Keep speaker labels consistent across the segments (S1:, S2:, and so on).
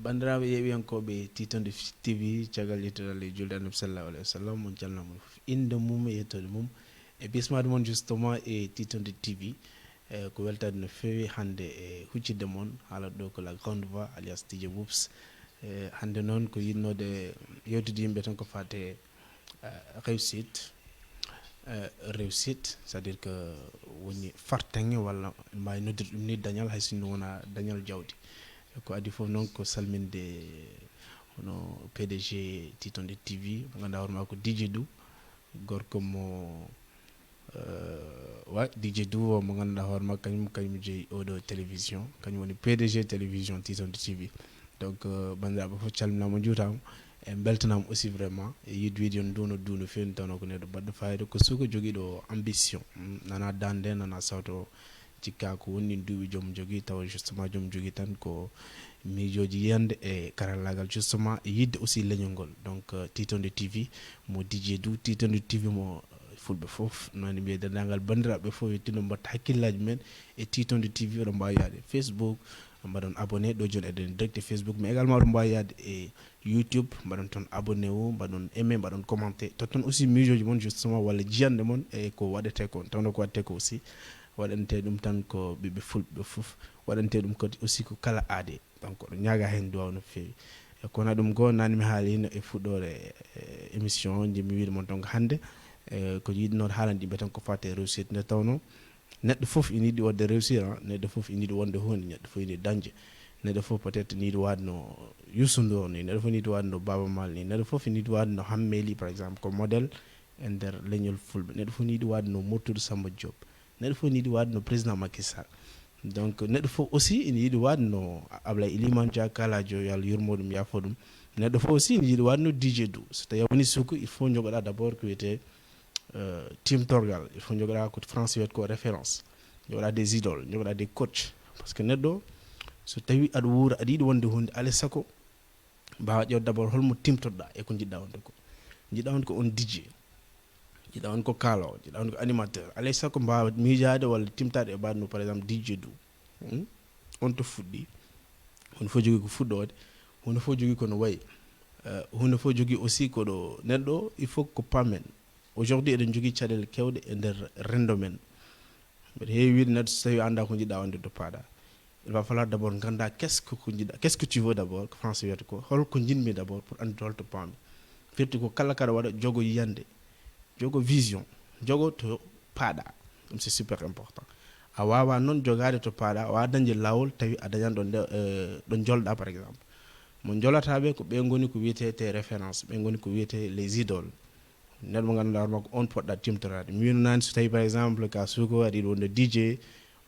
S1: bandiraɓe yeɓiyankoɓe titonde tv caggal yettodalle julde annabi sallallahu alayhi wa sallam mon calnamon fof inde mum e yettode mum e bismade moon justement e titonde tv ko weltade no fewi hande e huccidde moon haalata ɗo ko la grande voix alias DJ Boops hande noon ko yinnode yewtude yimɓe tan ko fate réussite réussite c'est à dire que woni fartaŋe walla mbawi noddirde ɗum ni dañal hay sinno wona dañal jawdi ko adi fof noon ko salminde hono PDG titonde tv mo ganduɗa hoore ma ko DJ Dou gorko mo wa DJ Dou mo ganduɗa hoore ma kañum jeeyi oɗo télévision kañum woni PDG télévision titonde tv donc bandiraɓe fof calminama juutama e beltanama aussi vraiment e yidde wiide yon duuno feewni tawno ko neɗɗo baɗɗo fayida ko suka joguiɗo ambition nana dande nana sawto cikka ko woni duuɓi joom jogui tawa justement joom jogui tan ko miijoji yiyande e karallagal justement e yidde aussi leñol ngol donc titonde tv mo DJ Dou titonde tv mo fulɓe foof noni mbiye dendagal bandiraɓe fof yettino mbatta hakkillaji men e titonde tv oɗo mbawi yaade Facebook mbaɗon abonné ɗo joni eɗen direct Facebook mais également oɗo mbawi yaade e YouTube mbaɗon toon abonné o mbaɗon aimé mbaɗon commenté toon aussi miijoji moon justement walla jiyande moon e ko waɗete ko tawno ko waɗete ko aussi waɗante ɗum tan ko ɓiɓɓe fulɓe fof waɗante ɗum kadi aussi ko kala aade donc oɗo ñaaga hen duwaw no fewi e kono ɗum goo nani mi haalino e fuɗɗore émission o jimi wiide moon donc hande ko yiɗnoɗo haalande yimɓe tan ko fate réussite nde tawno neɗɗo fof ina yiiɗi wadde réussir neɗɗo fof ina yiiɗi wonde hunde neɗɗo fof ina yiiɗi dañde neɗɗo fof peut être ina yiiɗi wade no Youssou Ndour ni neɗɗo fof ina yiiɗi wade no Baba Maal ni neɗɗo fof ina yiiɗi wade no Hammeli par exemple ko modèle e nder leñol fulɓe neɗɗo fof ina yiiɗi wade no Murtoudo Samba Diop neɗɗo fof ina yiiɗi wade no président Macky Sall donc neɗɗo fof aussi ina yiiɗi wade no Ablaye Ilimane Dia kalajo yo Allah yurmo ɗum yaafo ɗum neɗɗo fof aussi ina yiiɗi wade no DJ Dou so tawi woni suka il faut jogoɗa d' abord ko wiyete timtorgal il faut jogoɗa ko France wiyata ko référence jogoɗa des idoles jogoɗa des coach par ce que neɗɗo so tawi aɗa wuura aɗa yiiɗi wonde hunde alay saago mbawa ƴewde d' abord holmo timtoɗa e ko jiɗɗa wonde ko jiɗɗa wonde ko on DJ jiɗɗa wonde ko kaalowo jiɗɗa wonde ko animateur alay saago mbawa miijade walla timtade e mbaɗno par exemple DJ Dou on to fuɗɗi hunde fof jogui ko fuɗɗode hunde fof jogui kono wayi hunde fof jogui aussi koɗo neɗɗo il faut ko pamen aujourd'hui eɗen jogui caɗele kewɗe e nder rendo men mbeɗa heewi wiide neɗɗo so tawi anda ko jiɗɗa wonde to paɗa il va falloir d' abord ganda qu'est ce que ko jiɗɗa qu'est ce que tu veux d' abord ko français wiyata ko holko jinmi d' abord pour andude holto paami firti ko kala kaɗa waɗa jogo yiyande jogo vision jogo to paɗa ɗum c'est super important a wawa noon jogade to paɗa a wawa dañde lawol tawi a dañan ɗo jolɗa par exemple mo jolataɓe ko ɓe goni ko wiyete référence ɓe goni ko wiyete les idoles neɗɗo mo ganduɗa hoorema ko on poɗɗa timtorade mi wino nani so tawi par exemple ka suko aɗa yiɗi wonde DJ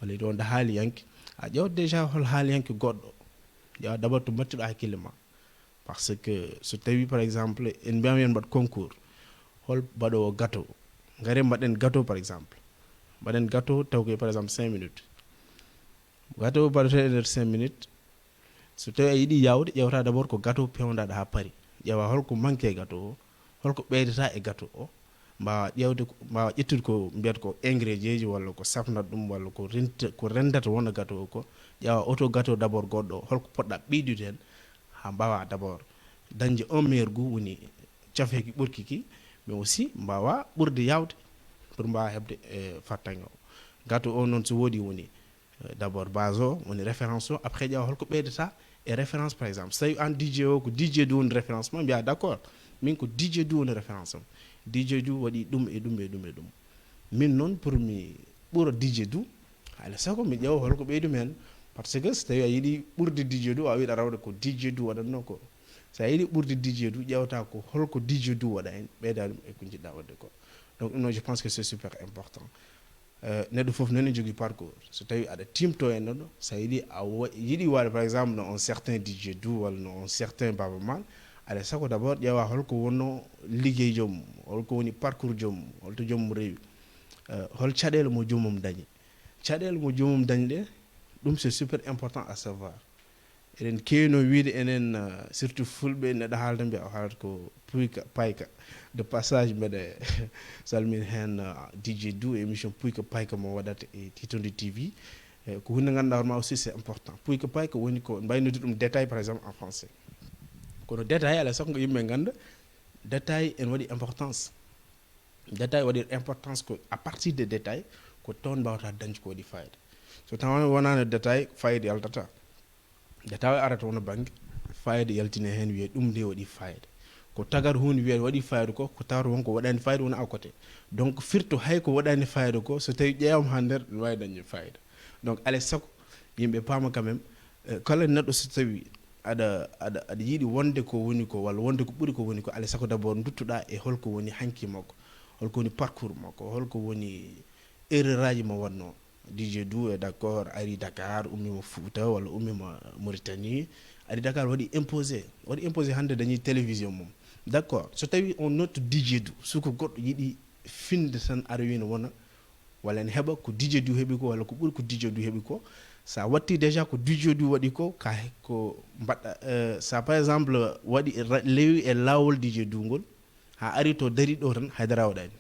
S1: walla yiɗi wonde haaliyanke a ƴewat déjà hol haaliyanke goɗɗo ƴewa d' abord to battiɗo hakkille ma par ce que so tawi par exemple en mbiyama yen mbaɗ concours hol mbaɗowo gâteau gare mbaɗen gâteau par exemple mbaɗen gâteau taw koye par exemple 5 minutes gâteau mbaɗete e nder 5 minutes so tawi a yiiɗi yawde ƴewata d' abord ko gâteau pewdaɗo ha paari ƴewa holko manque e gâteau o holko ɓeydata e gâteau o mbawa ƴewde mbawa ƴettude ko mbiyata ko ingrédient ji walla ko safnata ɗum walla ko rendata wona gâteau o ko ƴewa auto gâteau d' abord goɗɗo o holko poɗɗa ɓeydude hen ha mbawa d' abord dañde un meilleur goût woni cafeki ɓurki ki mais aussi mbawa ɓurde yawde pour mbawa hebde fartaŋe o gâteau o noon so woodi woni d' abord base o woni référence o après ƴewa holko ɓeydata e référence par exemple so tawi an DJ o ko DJ Dou woni référence ma mbiya d' accord min ko DJ Dou woni référence am DJ Dou waɗi ɗum e ɗum e ɗum e ɗum min noon pour mi ɓuura DJ Dou alay saago mi ƴeewa holko ɓeydumi hen par ce que so tawi a yiiɗi ɓurde DJ Dou a wiiɗa rawde ko DJ Dou waɗatno ko so a yiiɗi ɓurde DJ Dou ƴewta ko holko DJ Dou waɗa hen ɓeyda ɗum e ko jiɗɗa wadde ko donc ɗum noon je pense que c'est super important neɗɗo foof noon ne jogui parcours so tawi aɗa timto e neɗɗo so yiiɗi a yiiɗi wade par exemple no on certain DJ Dou walla no on certain Baba Maal alay saago d' abord ƴeewa holko wonno liggey joomum holko woni parcours joomum holto joomum rewi hol caɗele mo joomum dañi caɗele mo joomum dañi ɗe ɗum c'est super important à savoir eɗen kewino wiide enen surtout fulɓe neɗɗo haalda mbiya o haalata ko puyka payka de passage mbeɗa salmin hen DJ Dou émission puyka payka mo waɗata e titonde tv ko hunde ganduɗa hoorema aussi c'est important puy ko pay ko woni ko mbaynodi ɗum détail par exemple en français kono détail alay saago ko yimɓe ganda détail en waɗi importance détail waɗi importance ko à partir des détails ko toon mbawata dañde ko waɗi fayida so tawa wonano détail fayida yaltata détail arata wono banggue fayida yaltine hen wiye ɗum nde waɗi fayida ko tagat hunde wiye waɗi fayida ko tawata wonko waɗani fayida wona à côté donc firto hay ko waɗani fayida ko so tawi ƴeewama ha nder ne wawi dañde fayida donc alay saago yimɓe paama quand même kala neɗɗo so tawi aɗa yiiɗi wonde ko woni ko walla wonde ko ɓuuri ko woni ko alay saago d' abord duttoɗa e holko woni hanki makko holko woni parcours makko holko woni erreur aji mo wonno DJ Dou est d'accord ari Dakar ummima Fouta walla ummima Mauritanie ari Dakar waɗi imposé hande dañi télévision mum d' accord so tawi on notte DJ Dou suko goɗɗo yiiɗi finde tan ara wino wona walla ne heɓa ko DJ Dou heeɓi ko walla ko ɓuuri ko DJ Dou heeɓi ko sa watti déjà ko DJ Dou waɗi ko ko mbaɗɗa sa par exemple waɗi lewi e lawol DJ Dou ngol ha ari to dari ɗo tan haydara waɗani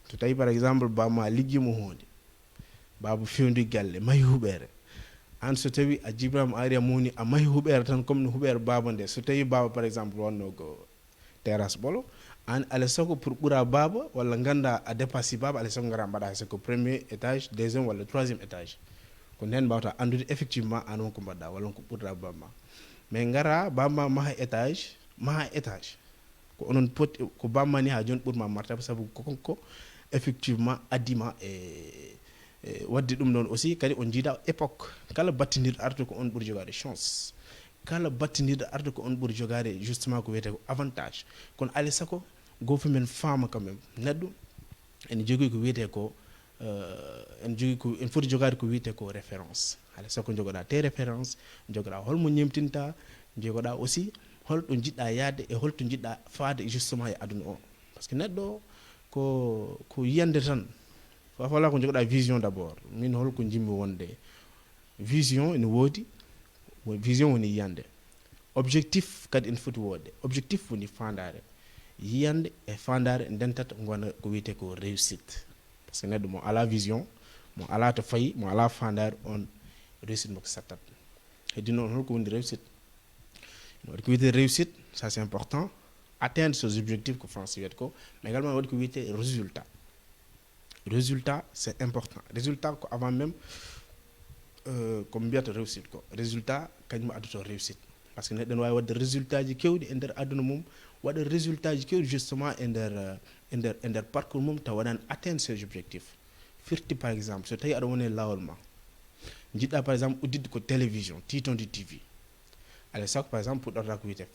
S1: to tawi par exemple bamma liggimo hunde baba fewndi galle mahi huɓere an so tawi a jibrama ari a mawni a mahi huɓere tan comme no huɓere baba nde so tawi baba par exemple wonno ko terrasse ɓolo an alay saago pour ɓuura baba walla ganda a dépasse baba alay saago gara mbaɗa hay soko premier étage deuxiéme walla troisiéme étage ko nden mbawta andude effectivement an wonko mbaɗɗa walla ko ɓurɗa bamma mais gara bamma maha étage ko onon poti ko bamma ni ha joni ɓurma martaba saabu konko effectivement addima e wadde ɗum ɗon aussi kadi on jiida époque kala battinirɗo arde ko on ɓuuri jogade chance kala battinirɗo arde ko on ɓuuri jogade justement ko wiyete ko avantage kono alay saago goto men faama quand même neɗɗo ene jogui ko wiyete ko en foti jogade ko wiyete ko référence alay saago jogoɗa te référence jogoɗa holmo ñemtinta jogoɗa aussi holɗo jiɗɗa yaade e holto jiɗɗa faade justement e aduna o par ce que neɗɗo ko yiyande tan fala ko jogoɗa vision d' abord min holko jimmi wonde vision ene woodi vision woni yiyande objectif kadi ene foti wodde objectif woni fandare yiyande e fandare ndentata gona ko wiyete ko réussite par ce que neɗɗo mo ala vision mo ala to fayi mo ala fandare on réussite mako sattat heddi noon holko woni réussite ene waɗi ko wiyete réussite ça c'est important atteindre ses objectifs ko France wiyata ko mais également waɗi ko wiyete résultat c'est important résultat ko avant même ko mbiyata réussite ko résultat kañum addoto réussite par ce que neɗɗo ne wawi wadde résultat ji kewɗi e nder aduna mum waɗa résultat ji kewɗi justement e nder parcours mum taw waɗani atteindre ses objectifs firti par exemple so tawi aɗa woni e lawol ma jiɗɗa par exemple uddidde ko télévision Titonde TV alay saago par exemple puɗɗorɗa ko wiyete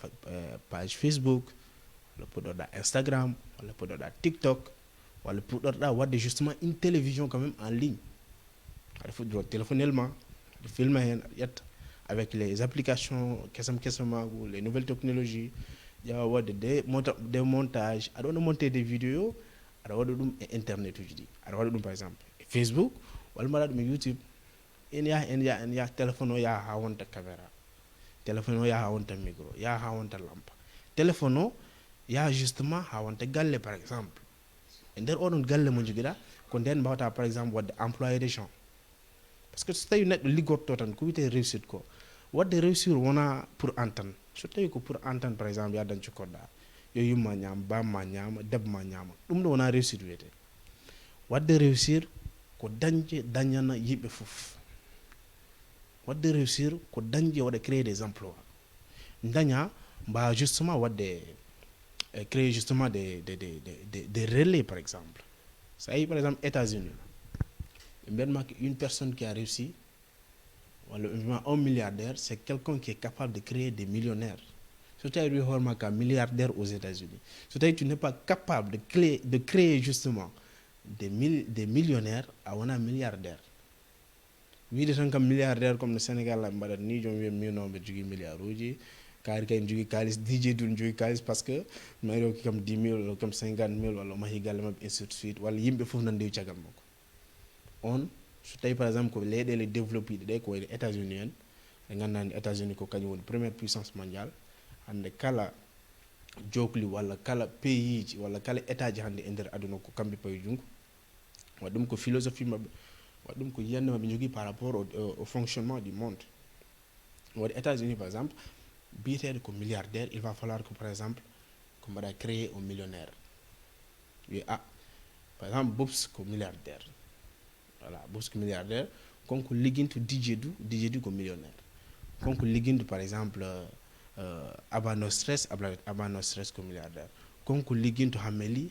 S1: page Facebook walla puɗɗorɗa Instagram walla puɗɗorɗa TikTok walla puɗɗorɗa wadde justement une télévision quand même en ligne aɗa fuɗɗoro téléphonellement aɗa filma hen aɗa ƴetta avec les applications kesam mago les nouvelles technologies ƴeewa wadde des montages aɗa waɗa monter des vidéos aɗa waɗa ɗum e internet uji ɗi aɗa waɗa ɗum par exemple e Facebook walla mbaɗa ɗum e YouTube en yaha téléphone o yaha ha wonta caméra téléphone o yaha ha wonta micro yaha ha wonta lampe téléphone o yaha justement ha wonta galle par exemple e nder oɗon galle mo joguiɗa ko nden mbawata par exemple wadde employé des gens par ce que so tawi neɗɗo liggorto tan ko wiyete réussite ko wadde réussir wona pour an tan so tawi ko pour an tan par exemple ya dañco koɗɗa yo yumma ñaama bamma ñaama debma ñaama ɗum ɗo wona réussite wiyete wadde réussir ko dañana yimɓe fof wadde réussir ko dañde waɗa créer des emplois daña mbawa justement wadde créer justement des relais par exemple ça y par exemple États-Unis une personne qui a réussi un milliardaire c'est quelqu'un qui est capable de créer des millionnaires so tawi un milliardaire aux États-Unis so tawi tu n'es pas capable de créer justement des millionnaires a wona milliardaire wiide tan kam milliardaire comme no Sénégal la mbaɗat ni jom wiya mino mbiɗa jogui milliard uji kaari kay jogui kalis DJ Dou jogui kalis par ce que mayro ki kam 10 000 walla kam 50 000 walla mahi galle mabɓe ainsi de suite walla yimɓe foof nan ndewi caggal makko on so tawi par exemple ko leyɗele développé ɗe ko wayno États-Unis en ɓe gandani États-Unis ko kañum woni première puissance mondiale hande kala jokli walla kala pays ji walla kala état ji hande e nder aduna ko kamɓe pawi jungo waɗi ɗum ko philosophie mabɓe Donc il y a un par rapport au fonctionnement du monde. Aux États-Unis par exemple, billet comme milliardaire, il va falloir que par exemple qu'on va créer un millionnaire. Par exemple Bobs comme milliardaire. Voilà, Bobs comme milliardaire, qu'on ligue to DJ du comme millionnaire. Qu'on ligue par exemple Abano Stress comme milliardaire. Qu'on ligue to Hameli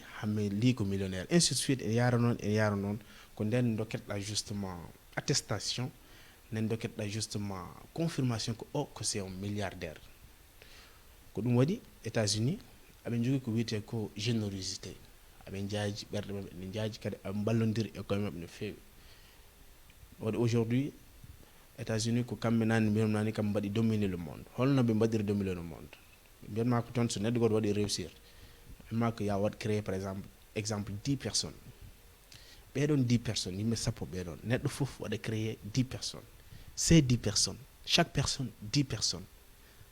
S1: comme millionnaire. Ainsi de suite, et y a non qu'on donne justement attestation, justement confirmation que c'est un milliardaire. Ko dum wadi États-Unis aben jogi ko wiete ko générosité aben jaaji berde mabbe ne jaaji kadi am ballondir e ko mabbe no feewi wadi aujourd'hui États-Unis ko kambe nan mbiyam nani kam badi dominer le monde holno be badir dominer le monde mbiyam ma ko ton so neddo god wadi réussir ma ko ya wad créer par exemple 10 personnes bedon 10 personnes yimbe sappo bedon neddo fof wada créer 10 personnes ces 10 personnes chaque personne 10 personnes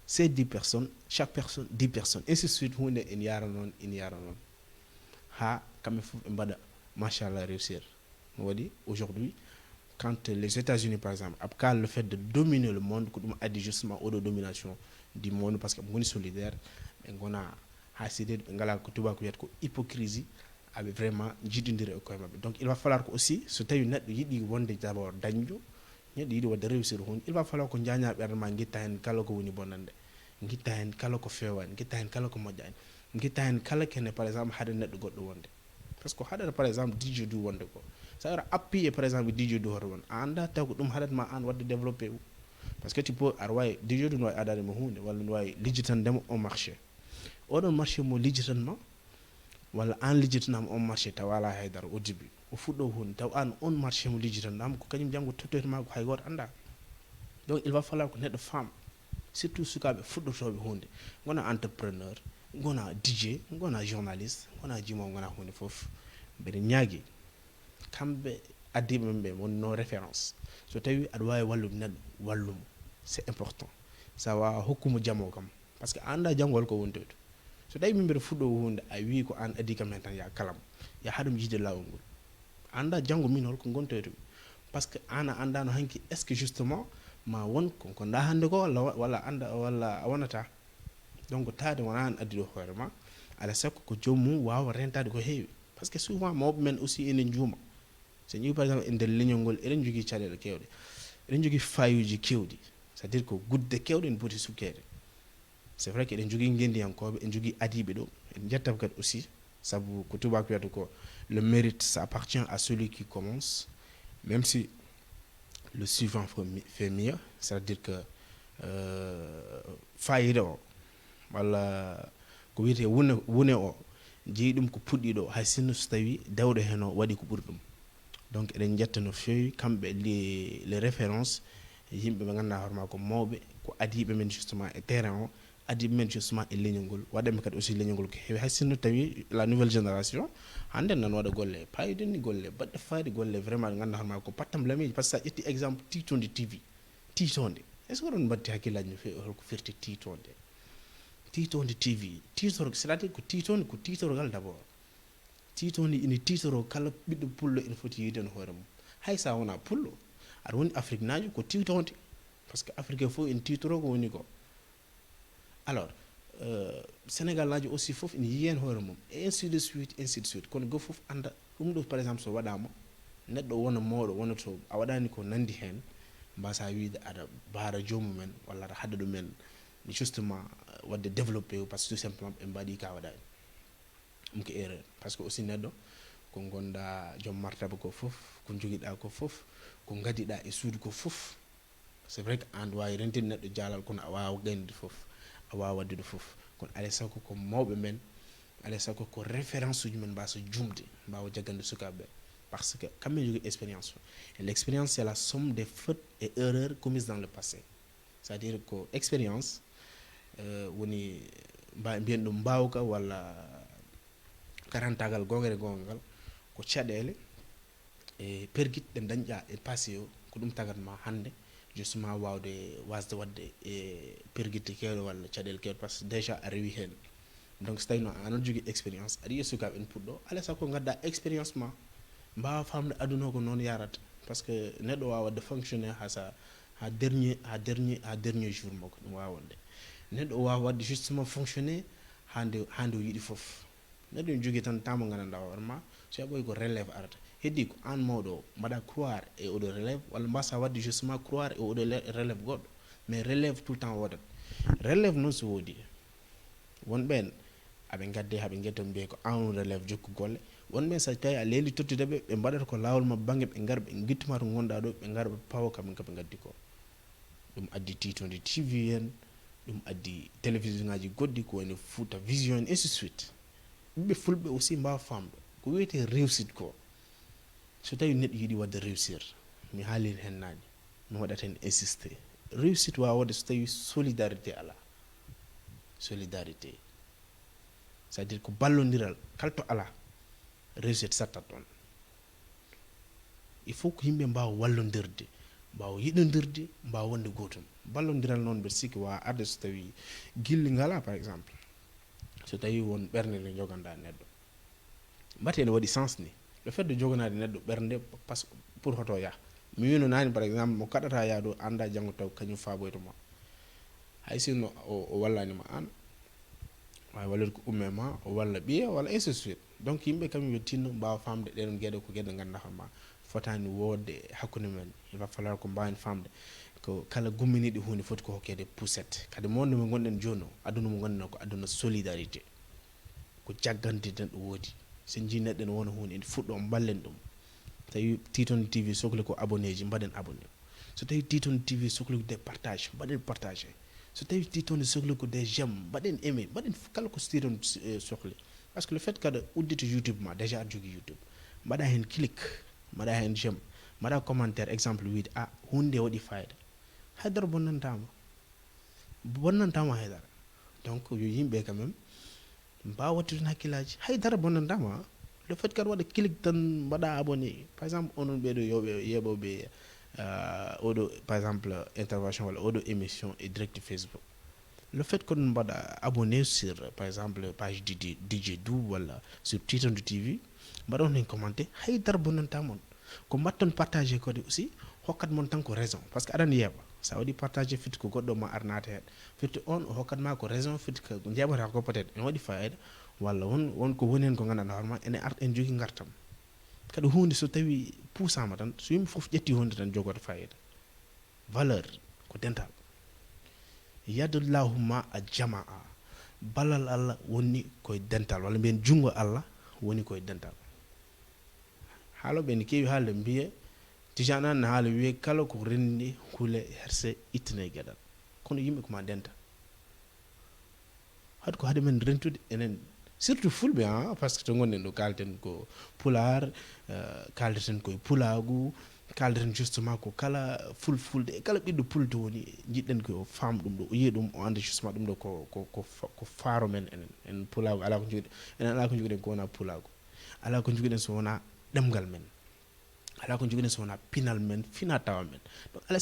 S1: ces 10 personnes, chaque personne 10 personnes. Ainsi de suite, on est in yaranon. Ha, comme il faut, machallah, réussir. Aujourd'hui, quand les États-Unis, par exemple, après le fait de dominer le monde, a dit justement au de domination du monde, parce qu'on est solidaire, on a décidé de hypocrisie, avec vraiment, donc il va falloir aussi, c'était une net, il y d'abord d'agneau, il va falloir qu'on gagne à Bermanguitaine, Kaloko Wini Bonande. Ngita hen kala ko fewan ngita hen kala ko modjani ngita hen kala kene par exemple hade neddo goddo wonde parce que hade par exemple DJ du wonde ko ça era appuyer par exemple DJ du hor won anda taw ko dum hadat ma an wadde développer parce que tu peux arway DJ du noy adade mo hunde wala noy lijitan dem au marché o don marché mo lijitanma wala an lijitanam on marché taw wala haydar au début o fuddo hunde taw an on marché mo lijitanam ko kanyum jango tottoyma ko hay goto anda donc il va falloir que neddo femme surtout sukaɓe fuɗɗotoɓe hunde gona entrepreneur gona DJ gona journaliste gona jimo gona hunde foof mbeɗa ñaagui kamɓe addiɓe ɓe wonno référence so tawi aɗa wawi wallude neɗɗo wallumo c'est important sa wawa hokkumo jamo kam par ce que a anda janggol ko woni toyto so tawi min mbeɗa fuɗɗo hunde a wi ko an addi kam hen tan ya kalam ya haɗum jiide lawol ngol anda janggo min holko gontoytomi par ce que an a andano hanki est ce que justement ma won ko nda hande ko wala anda wala wonata donc taade wona an addi do hoorema ala sakko ko jommum wawa rentade ko heewi parce que souvent mawɓe men aussi enen juuma so ñi par exemple e nder leñol ngol eɗen jogui caɗele kewɗe eɗen jogui fayuji kewɗi c'est à dire ko gudde kewɗe en poti sukkede c'est vrai que eɗen jogui gendiyankoɓe en jogui adiɓe ɗo en jettata kadi aussi sabu ko tubak wiyata ko le mérite ça appartient à celui qui commence même si le suivant fait mieux, c'est-à-dire que fayida o walla ko wiyete wune o jeeyi ɗum ko puɗɗi ɗo hay sinno so tawi dawɗo hen o waɗi ko ɓuri ɗum donc eɗen jetta no fewi kamɓe les références yimɓe ɓe ganduɗa hoorema ko mawɓe ko adiɓe men justement e terrain o adiɓe men justement e leñol ngol waɗanɓe kadi aussi leñol ngol ko heewi hay sinno tawi la nouvelle génération hande nan waɗa golle payideni golle baɗɗe fayde golle vraiment ɗe ganduɗa hoorema ko pattam lamiji par ce que sa ƴetti exemple titonde TV titonde est ce que oɗon mbatti hakkillaji no fewi holko firti titonde TV titoro c'est à dire ko titonde ko titorogal d' abord titonde ina titoro kala ɓiɗɗo pullo ina foti yiden hoore mum hay sa wona pullo aɗa woni afrique naji ko titonde par ce que afrique fof ina titoro ko woni ko alors sénégal naji aussi fof ina yiyen hoore mum et ainsi de suite kono go fof anda ɗum ɗo par exemple so waɗama neɗɗo wona mawɗo wonato a waɗani ko nandi hen mbasa wiide aɗa baara jomumen walla aɗa hadda ɗumen justement wadde développé par ce que tout simplement ɓe mbaɗi ka waɗani ɗum ko erreur par ce que aussi neɗɗo ko gonda joom martaba ko fof ko joguiɗa ko fof ko gadiɗa e suudu ko fof c'est vrai que an wawi rentide neɗɗo jaalal kono a wawa gaynude fof a wawa waddude fof kono alay sago ko mawɓe men alay sago ko référence uji men mbasa jumde mbawa jaggande sukaɓeɓe par ce que kamɓe jogui expérience et l'expérience c'est la somme des fautes et erreurs commises dans le passé c'est à dire ko expérience woni mbiyen ɗum mbawka walla karantagal gongere gongal ko caɗele e perguit ɗe dañƴa e passé o ko ɗum tagatma hande justement wasde wadde e perguitte kewɗe walla caɗele kewɗe par ce que déjà a rewi hen donc so tawi no an aɗa jogui expérience aɗa yiya sukaɓe en puɗɗo alay sago ko gadda expérience ma mbawa famde aduna ko noon yarata parce que neɗɗo wawa de fonctionner ha dernier jour makko ɗum wawa wonde neɗɗo wawa wadde justement fonctionner hande o yiɗi foof neɗɗo ne jogui tan tamo gandanɗa hoorema so yaɓoy ko relève arata heddi ko an mawɗo o mbaɗa croire e oɗo relève walla mbasa wadde justement croire e oɗo relève goɗɗo mais relève tout le temps wodat relève noon so woodi wonɓen aɓe gadde haɓe guetta mbiye ko an relève jokku golle wonɓen so tawi a leeli tottudeɓe ɓe mbaɗata ko lawol mabɓe banggue ɓe gara ɓe guittuma to gonɗa ɗo ɓe gara ɓe pawa kaɓe koɓe gaddi ko ɗum addi Titone TV en ɗum addi télévision ngaji goɗɗi ko woni Fouta Vision en ainsi de suite ɓiɓɓe fulɓe aussi mbawa famde ko wiyete réussite ko so tawi neɗɗo yiiɗi wadde réussir mi haalino hen nani mi waɗata hen insister réussite wawa wadde so tawi solidarité ala solidarité c'est à dire ko ballodiral kalto ala réussite sattat ɗon il faut ko yimɓe mbawa wallodirde mbawa yiɗodirde mbawa wonde gotum ballodiral noon mbeɗa sikki wawa arde so tawi guilli ngala par exemple so tawi won ɓerde nde joganɗa neɗɗo mbate ne waɗi sens ni le fait de joganade neɗɗo ɓerde parce que pour hoto yaha mi wino nani par exemple mo kaɗata yaado anda janggo taw kañum faboytoma hay sinno o wallanima an wawi wallude ko ummema o walla ɓiya walla ainsi de suite donc yimɓe kam yo tinno mbawa famde ɗeɗon gueɗe ko gueɗe ganduɗa hoorema fotani wodde hakkude men il va falloir ko mbawen famde ko kala gumminiɗo hunde foti ko hokkede poussette kadi monde mo gonɗen joni o aduna mo gonɗen ko aduna solidarité ko jaggande neɗɗo woodi so jii neɗɗo ne wona hunde ene fuɗɗo ballen ɗum tawi Titone TV sohli ko abonné ji mbaɗen abonné so tawi Titone TV sohli ko des partage mbaɗen partagé so tawi Titone sohli ko des j'aime mbaɗen aimé mbaɗen kala ko Titone sohli par ce que le fait kada uddito YouTube ma déjà aɗa jogui YouTube mbaɗa hen clic mbaɗa hen j'aime mbaɗa commentaire exemple wiide a hunde waɗi fayida haydara bonnantama haydara donc yo yimɓe quand même mbawa wattu ton hakkillaji haydara bonnantama le fait kada waɗa clic tan mbaɗa abonné par exemple onon ɓeɗo yeɓoɓe oɗo par exemple intervention walla oɗo émission e direct Facebook le fait que ɗum mbaɗa abonné sur par exemple page DJ Dou walla sur Titone TV mbaɗa on hen commenté haydara bonnantamon ko mbatton partagé kode aussi hokkat mon tan ko raison par ce que aɗani yeeɓa sa waɗi partagé fitti ko goɗɗo ma arnata hen fitti on o hokkatma ko raison fitti ko jeeɓata ko peut être ene waɗi fayida walla won ko woni hen ko gandanɗa hoorema ene en jogui gartam kadi hunde so tawi puusama tan so yimɓe foof ƴetti hunde tan jogoto fayida valeur ko dental yadullahumma a jamaa ballal Allah woni koye dental walla mbiyen jungo Allah woni koye dental haaloɓe ne keewi haalde mbiye Tijane an ne haala wiye kala ko rendi huule herse ittane gueɗal kono yimɓe koma dental haade ko haade men rentude enen surtout fulɓe par ce que to gonɗen ɗo kalten ko pular kaldeten koye pulagu kaldeten justement ko kala fulfulde e kala ɓiɗɗo pulde woni jiɗɗen ko faam ɗum ɗo o yiya ɗum o anda justement ɗum ɗo ko faaro men en pulagu ala ko joguiɗen enen ala ko joguiɗen ko wona pulagu ala ko joguiɗen so wona ɗemgal men ala ko joguiɗen so wona pinal men fina tawa men donc alay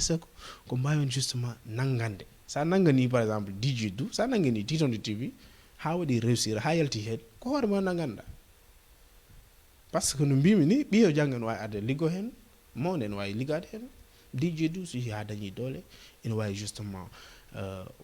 S1: saago ko mbawen justement nangande sa nangani par exemple DJ Dou sa nangani Titone TV ha waɗi réussir ha yalti hen ko hoore ma nanganɗa par ce que no mbimi ni ɓiyo jangga ne wawi arde liggo hen mawde ene wawi liggade hen DJ Dou so ha dañi doole ene wawi justement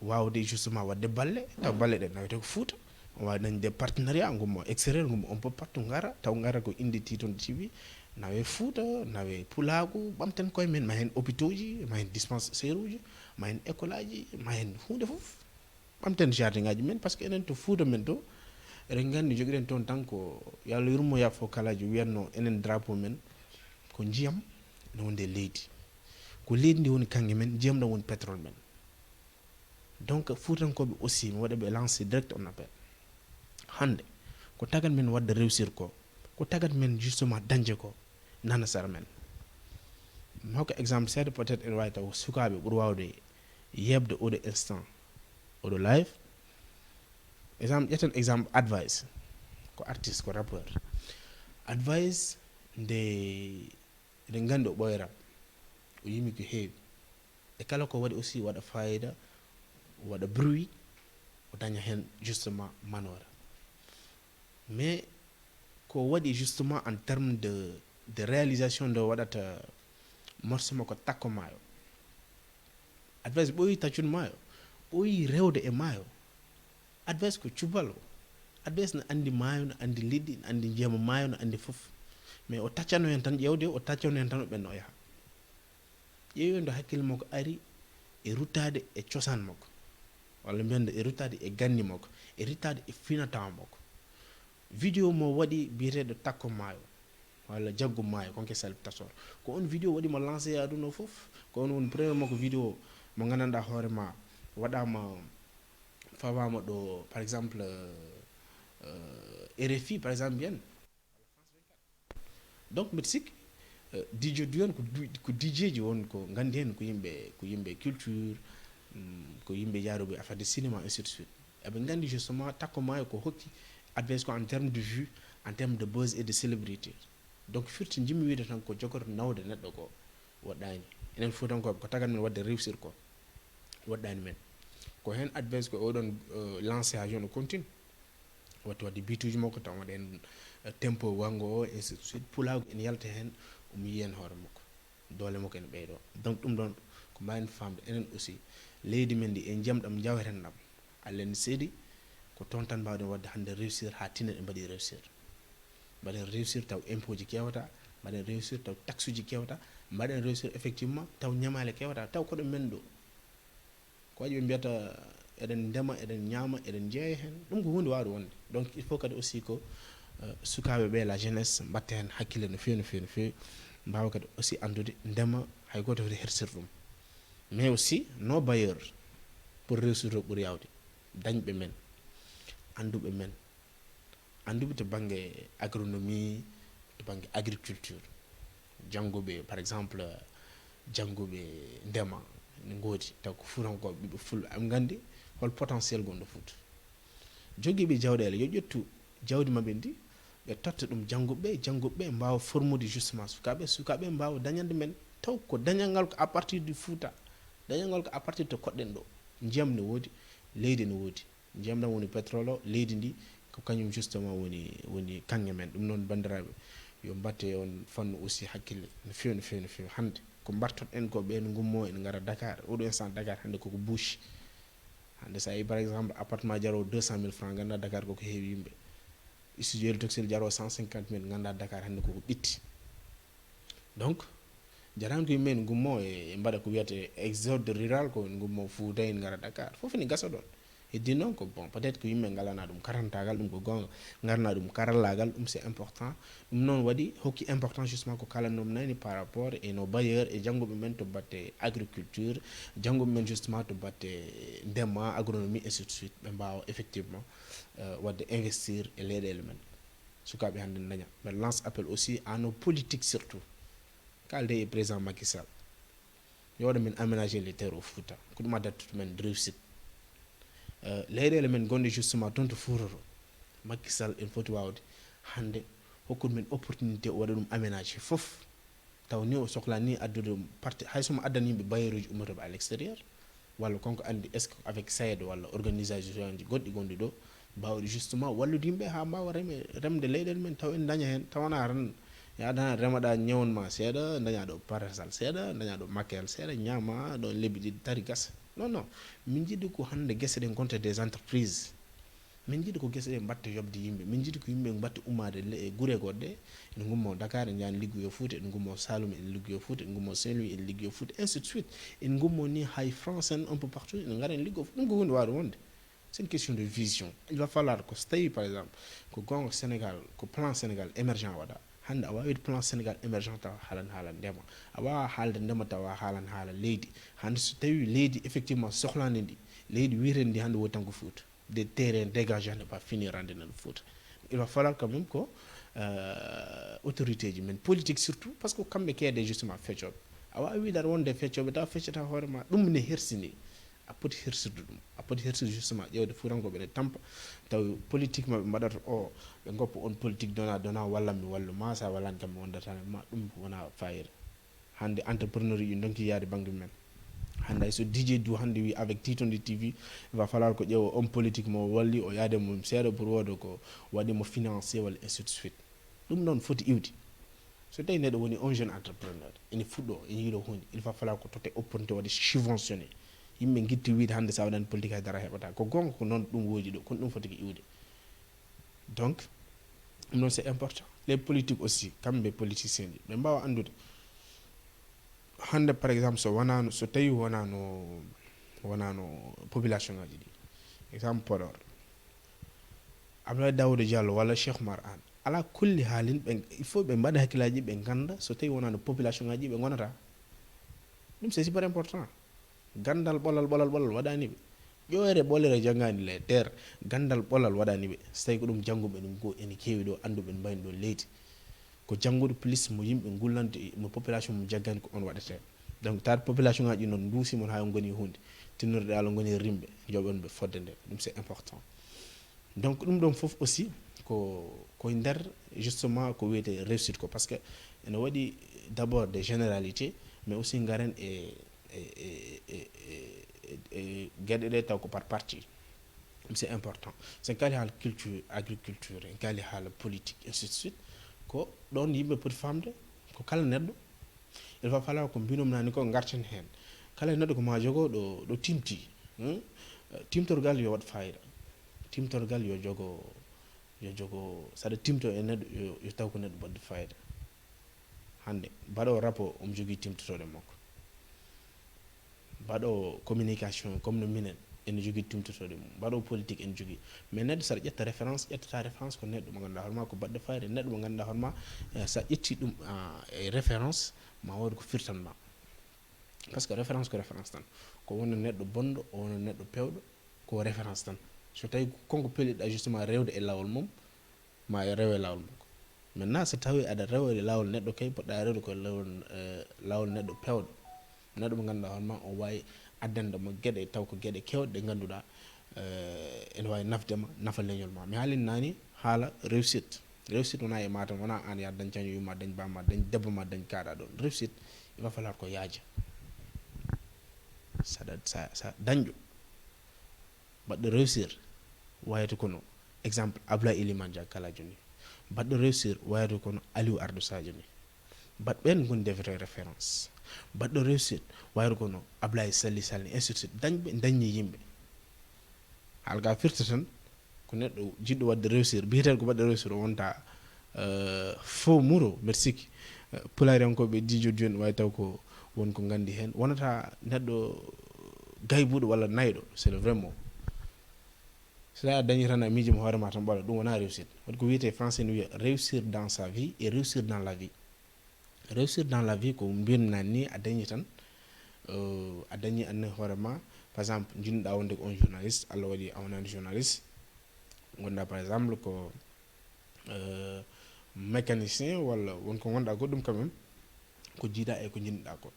S1: wawde justement wadde balle taw balle ɗe nawete ko Fouta on wawi dañde partenariat gummo extérieur gummo on peut partout gara taw gara ko inde Titone TV nawe Fouta nawe pulagu ɓamten koye men ma hen hôpitaux ji ma hen dispensaire uji ma hen école aji ma hen hunde foof ɓamten jardin ngaji men par ce que enen to Fouta men to eɗen gandi joguiɗen toon tan ko yo Allah yurmo yafo kalaji wiyatno enen drapeau men ko ndiyam ne wonde leydi ko leydi ndi woni kangue men ndiyam ɗam woni pétrole men donc Foutankoɓe aussi mi waɗaɓe lancé direct on appel hande ko tagat men wadde réussir ko tagat men justement dañde ko nana sara men mi hokka exemple seeɗa peut être ene wawi taw sukaɓe ɓuuri wawde yebde oɗo instant oɗo live exemple ƴetten exemple advice ko artiste ko rappeur advice nde eɗen gandi o ɓoyram o yimi ko heewi e kala ko waɗi aussi waɗa fayida waɗa bruit o daña hen justement manora mais ko waɗi justement en terme de de réalisation de waɗata morceau makko takko maayo advice ɓooyi taccun maayo ɓooyi rewde e maayo advice ko cubalo advice no andi maayo no andi liɗɗi no andi jeema maayo no andi fof mais o taccano hen tan ƴewde o taccano hen tan o ɓenno o yaha ƴeewi ndo hakkille makko ari e ruttade e cosaan makko walla mbiyande e ruttade e ganni makko e ruttade e finatawa makko vidéo mo waɗi biyeteɗo takko maayo walla jaggo maayo konke Salif Tasor ko on vidéo waɗimo lancé aduna fof ko on woni premier makko vidéo mo gandanɗa hoorema waɗama fawama ɗo par exemple RFI par exemple mbiyen donc mbiɗa sikki DJ duyon ko DJ ji won ko gandi hen ko yimɓe culture ko yimɓe jaaroɓe affaire de cinéma ainsi de suite eɓe gandi justement takko maayo ko hokki advice ko en terme de vue en terme de buzz et de célébrité donc firti jimmi wiide tan ko jogoto nawde neɗɗo ko woɗɗani enen fuutankoɓe ko tagat men wadde réussir ko woɗɗani men ko hen advice ko oɗon lancé ha joni continue watti wadde bituji makko taw waɗen tempo wango o ainsi de suite pulago ene yalta hen omo yiyen hoore makko doole makko ene ɓeyɗo donc ɗum ɗon ko mbawin famde enen aussi leydi men ndi e jamɗam jawheten ɗam allah ne seeɗi ko toon tan mbawɗen wadde hande réussir ha tinen e mbaɗi réussir mbaɗen réussir taw impôt ji kewata mbaɗen réussir taw taxe uji kewata mbaɗen réussir effectivement taw ñamale kewata taw koɗo men ɗo ko waɗi ɓe mbiyata eɗen ndema eɗen ñaama eɗen jeeya hen ɗum ko hunde wawde wonde donc il faut kadi aussi ko sukaɓe ɓe la jeunesse mbatta hen hakkille no fewi no fewi no fewi mbawa kadi aussi andude ndema hay goto foti hersir ɗum mais aussi no bailleur pour réussir o ɓuuri yawde dañɓe men anduɓe men anduɓe to banggue agronomie to banggue agriculture janggoɓe par exemple janggoɓe ndema ne goodi taw ko fuurankoɓe ɓiɓe fulɓe am gandi hol potentiel gonɗo Fouta joguiɓe jawɗele yo ƴettu jawdi mabɓe ndi ɓe totta ɗum janggoɓeɓe mbawa formude justement sukaɓe mbawa dañande men taw ko dañal ngal ko à partir du Fouta dañal ngal ko à partir to koɗɗen ɗo ndiyam ne woodi leydi ne woodi ndiyam ɗam woni pétrole o leydi ndi ko kañum justement woni kanŋe men ɗum noon bandiraɓe yo mbatte on fannu aussi hakkille no fewi no fewi no fewi hande ko mbartot en ko ɓen gummo en gara Dakar oɗo instant Dakar hande koko bouche hande sa yi par exemple appartement jaro 200 000 francs ganda Dakar koko heewi yimɓe studio toxel jaro 150 000 ganda Dakar hande koko ɓitti donc jarani ko yimɓe en gummo e mbaɗa ko wiyate exode rural ko en gummo Fouta en gara Dakar fof ne gasa ɗon heddi noon ko bon peut être que yimɓe galana ɗum karantagal ɗum ko gonga garna ɗum karallagal ɗum c'est important ɗum noon waɗi hokki important justement ko kalannom nani par rapport e no bailleur e janggoɓe men to batte agriculture janggoɓe men justement to batte ndema agronomie ainsi de suite ɓe mbawa effectivement wadde investir e leyɗele men sukaɓe hande daña mais lance appel aussi à nos politiques surtout kalde e président Macky Sall yoɗo min aménager les terres au Fouta ko ɗum addata men réussite leyɗele men gonɗe justement toon to Fouta to Macky Sall en foti wawde hande hokkude men opportunité o waɗa ɗum aménagé fof taw ni o sohla ni addude parti hay somo addani yimɓe bailleur uji ummotoɓe à l'extérieur walla konko andi est ce que avec SAED walla organisation ji goɗɗi gonɗi ɗo mbawde justement wallude yimɓe ha mbawa remde leyɗele men taw en daña hen tawana tan yaadana remaɗa ñewon ma seeɗa daña ɗo parasal seeɗa daña ɗo makkel seeɗa ñaama ɗo lebbi ɗiɗi tari gasa non non min jiɗi ko hande guese ɗe gonta des entreprises min jiɗi ko guese ɗe mbatta yobde yimɓe min jiɗi ko yimɓe mbatta ummade e guure goɗɗe ene gummo Dakar en jani liggoyo Fouta en gummo Saloum en liggoyo Fouta en gummo Saint-Louis en liggoyo Fouta ainsi de suite en gummo ni hay France en un peu partout en gara en liggo ɗum ko hunde wawde wonde c'est une question de vision il va falloir ko so tawi par exemple ko gonga Sénégal ko plan Sénégal émergent waɗa hande a wawi plan Sénégal émergent taw haala ndema a wawa haalde ndema tawa haala leydi hande so tawi leydi effectivement sohlande ndi leydi wiitende ndi hande woni tan ko Fouta des terrains dégagés à ne pas finir rendre dans le foot. Il va falloir quand même que autorités men politique surtout parce que kamɓe keede justement feccoɓe a wawi wiidata wonde feccoɓe taw feccata hoorema ɗum ne hersini a poti hersirde ɗum a poti hersirde justement ƴewde fuurankoɓe ne tampa taw politique maɓe mbaɗata o ɓe goppa on politique dona wallanmi walluma sa wallani kam mi wondata ma ɗum wona fayida hande entrepreneur ji donki yaade banggue men hande so DJ du hande wi avec Titonde TV il va falloir ko ƴeewa homme politique mo walli o yaade mum seeɗa pour wodo ko waɗimo financé walla ainsi de suite ɗum noon foti iwde so tawi neɗɗo woni un jeune entrepreneur ene fuɗɗo ene yiiɗo hunde il va falloir ko totte opportunité waɗi subventionné yimɓe guitti wiide hannde sa waɗani politique haydara heɓata ko gonga ko noon ɗum woodi ɗo kono ɗum foti ko iwde donc ɗum noon c'est important les politiques aussi kamɓe politicien ɗi ɓe mbawa andude hande par exemple so tawi wonano population ngaji ɗi exemple Podor Abdoulaye Daouda Diallo walla Cheikh Oumar Anne ala kulli haalin il faut ɓe mbaɗa hakkillaji ɓe ganda so tawi wonano population ngaji ɓe gonata ɗum c'est super important gandal ɓolal waɗani ɓe ƴoore ɓolere janggani le terre gandal ɓolal waɗani ɓe so tawi ko ɗum jangguɓe ɗum go ene keewi ɗo anduɓe mbayni ɗo leydi ko janngude plus mo yimɓe gullante mo population mo jaggani ko on waɗete donc taade population ngaji noon duusimon ha goni hunde tinnorde Allah goni rimɓe joɓon ɓe fodde nde ɗum c'est important donc ɗum ɗon fof aussi koye nder justement ko wiyete réussite ko par ce que ene waɗi d'abord des généralités mais aussi garen e gueɗe ɗe taw ko par partie c'est important sen kaali haala culture agriculture en kaali haala politique ainsi de suite ko ɗon yimɓe poti famde ko kala neɗɗo il va falloir ko mbinom nani ko garten hen kala neɗɗo ko ma jogo ɗo timti timtorgal yo waɗ fayida timtorgal yo jogo saɗa timto e neɗɗo yo taw ko neɗɗo waɗde fayida hande mbaɗo rapport omo jogui timtotode makko mbaɗo communication comme no minen ene jogui timtotode mum mbaɗo politique ene jogui mais neɗɗo saɗa ƴetta référence ƴettata référence ko neɗɗo mo ganduɗa hoorema ko baɗɗo fayida neɗɗo mo ganduɗa hoorema sa ƴetti ɗum e référence ma wodi ko firtanma par ce que référence ko référence tan ko wonno neɗɗo bonɗo o wonno neɗɗo pewɗo ko référence tan so tawi konko pelliɗa justement rewde e lawol mum ma rewe lawol makko maintenant so tawi aɗa rewde lawol neɗɗo kay poɗɗa rewde ko lawol neɗɗo pewɗo neɗɗo mo ganduɗa hoorema o wawi addandema gueɗe taw ko gueɗe kewɗe ɗe ganduɗa ene wawi nafdema nafa leñol ma mi haalin nani haala réussite wona e matam wona an ya dañ caño yumma dañ bamma dañ debbo ma dañ kaɗa ɗon réussite il va falloir ko yaaja sa dañƴo mbaɗɗo réussir wayata kono exemple Ablaye Elimane Dia kala joni mbaɗɗo réussir wayata kono Aliou Ardou Sadio ni mbaɗɓen goni defete référence mbaɗɗo réussir wayata kono Ablaye Salli ainsi de suite dañɓe daññi yimɓe halga firta tan ko neɗɗo jiɗɗo wadde réussir biyeten ko mbaɗɗo réussir o wonta faux muro mbeɗa sikki pularenkoɓe dijo joni wawi taw ko wonko gandi hen wonata neɗɗo gaybuɗo walla nayɗo c'est le vrai mot so tawi a dañi tan a miijima hoorema tan ɓola ɗum wona réussite waɗi ko wiyete français ne wiya réussir dans sa vie et réussir dans la vie ko mbiyami nani ni a dañi tan a dañi anne hoorema par exemple jinnuɗa wonde ko on journaliste Allah waɗi a wonani journaliste gonɗa par exemple ko mécanicien walla wonko gonɗa goɗɗum quand même ko jiiɗa e ko jinnuɗa ko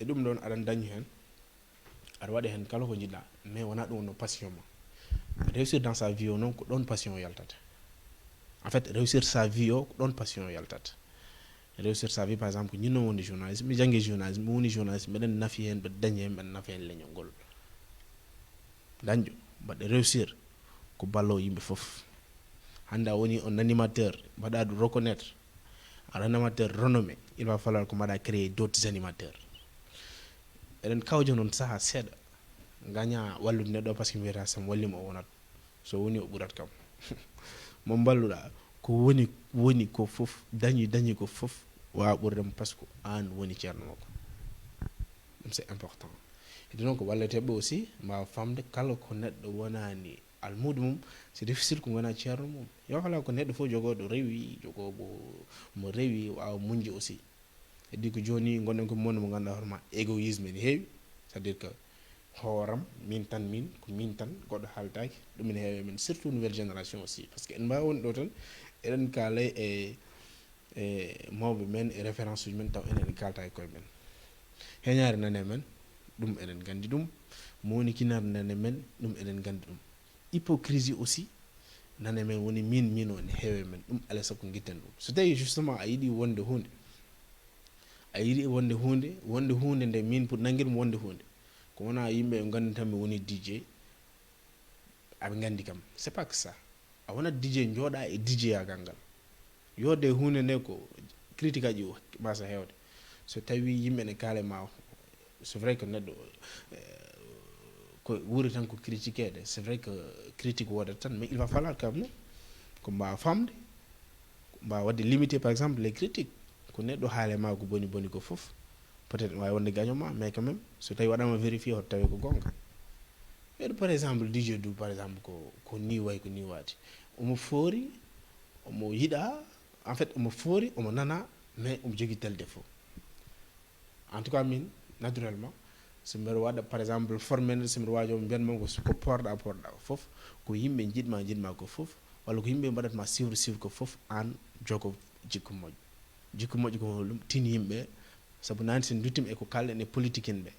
S1: e ɗum ɗon aɗan dañi hen aɗa waɗa hen kala ko jiɗɗa mais wona ɗum wonno passion ma réussir dans sa vie o noon ko ɗon passion o yaltata en fait réussir sa vie o ko ɗon passion o yaltata réussir sa vie par exemple ko ñinno wonde journalisme mi janggi journalisme mi woni journalisme mbeɗen nafi hen mbeɗa dañi hen mbeɗa nafi hen leñol ngol dañƴo mbaɗɗo réussir ko ballo yimɓe foof hande a woni on animateur mbaɗa ɗum reconnaître un animateur renommé il va falloir ko mbaɗa créer d'autres animateurs eɗen kawja noon saaha seeɗa gaña wallude neɗɗo par ce que mbiyata sam wallima o wonat so woni o ɓurat kam mo balluɗa ko woni ko foof dañi ko foof wawa ɓurdemo par ce que an woni ceerno makko ɗum c'est important heddi noon ko walleteɓe aussi mbawa famde kala ko neɗɗo wonani almudo mum c'est difficile ko wona ceerno mum yo hala ko neɗɗo fof jogoɗo rewi jogoɓo mo rewi wawa muñde aussi heddi ko joni gonɗen ko monde mo ganduɗa hoorema égoïsme ne heewi c'est à dire que hooram min tan ko min tan goɗɗo haaldaki ɗum ene heewe men surtout nouvelle génération aussi par ce que en mbawi won ɗo tan eɗen kaalay e mawɓe men e référence uji men taw enen kalta e koye men heñare nane men ɗum eɗen gandi ɗum mowoni kinare nane men ɗum eɗen gandi ɗum hypocrisie aussi nane men woni min o ne heewe men ɗum alay saago guitten ɗum so tawi justement a yiiɗi wonde hunde nde min pour nanguirmi wonde hunde ko wona yimɓe ɓe gandi tan mi woni DJ aɓe gandi kam c'est pas que ça a wonat DJ jooɗa e DJ yagal ngal yode hunde nde ko critique aji mbasa hewde so tawi yimɓe ne kalema c'est vrai que neɗɗo ko wuuri tan ko critiquede c'est vrai que critique wodat tan mais il va falloir quand même ko mbawa famde mbawa wadde limité par exemple les critiques ko neɗɗo haalema ko boni boni ko foof peut être wawi wonde gagnoma mais quand même so tawi waɗama vérifié hoto tawi ko gonga ɓeɗo par exemple DJ Dou par exemple ko ni way ko ni waati omo foori omo yiɗa en fait omo foori omo nana mais omo jogui tel défaut en tout cas min naturellement so mbiɗa waɗa par exemple formé so mbiɗa wajo mbiyanma ko porɗa foof ko yimɓe jiɗma ko foof walla ko yimɓe mbaɗatma suivre ko foof an jogo jikku moƴƴo ko holɗum tin yimɓe saabu nani sen duttima eko kalɗen e politique en ɓe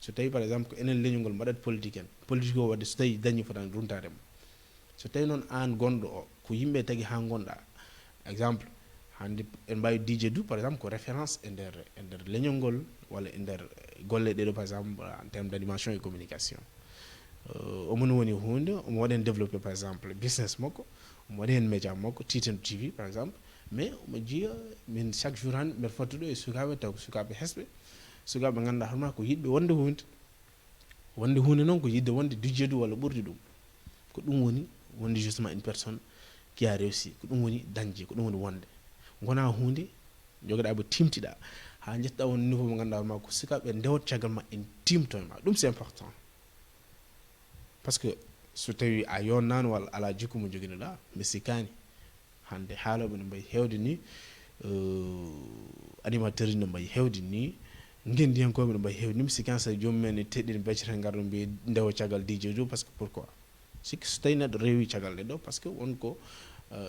S1: so tawi par exemple ko enen leñolngol mbaɗat politique en politique o wadde so tawi dañi fotani runtaremo so tawi noon an gonɗo o ko yimɓe tagui ha gonɗa exemple hande en mbawi DJ Dou par exemple ko référence e nder leñol ngol walla e nder golle ɗeɗo par exemple en terme d' animation et communication omon woni hunde omo waɗi hen développé par exemple business makko omo waɗi hen média makko Titan TV par exemple mais omo jiiya min chaque jour hande mbeɗa fattuɗo e sukaɓe taw ko sukaɓe hesɓe sukaɓe ganduɗa hoorema ko yiɗɓe wonde hunde noon ko yidde wonde DJ Dou walla ɓurdi ɗum ko ɗum woni wonde justement une personne qui a réussi ko ɗum woni dañde ko ɗum woni wonde gona hunde jogoɗa bo timtiɗa ha jettoɗa won niveau mo ganduɗa hoorema ko sukaɓe ndewat caggal ma en timto ma ɗum c'est important par ce que so tawi a yonnani walla ala jikku mo joguinoɗa mi sikkani hande haaloɓe no mbayi hewde ni animateur no mbayi hewde ni gendiyankoɓe no mbayi hewde ni mi sikkani so jomumen e teɗɗini beccete garɗo mbi ndewa caggal DJ Dou par ce que pourquoi sikki so tawi neɗɗo rewi caggal ɗe ɗo par ce que wonko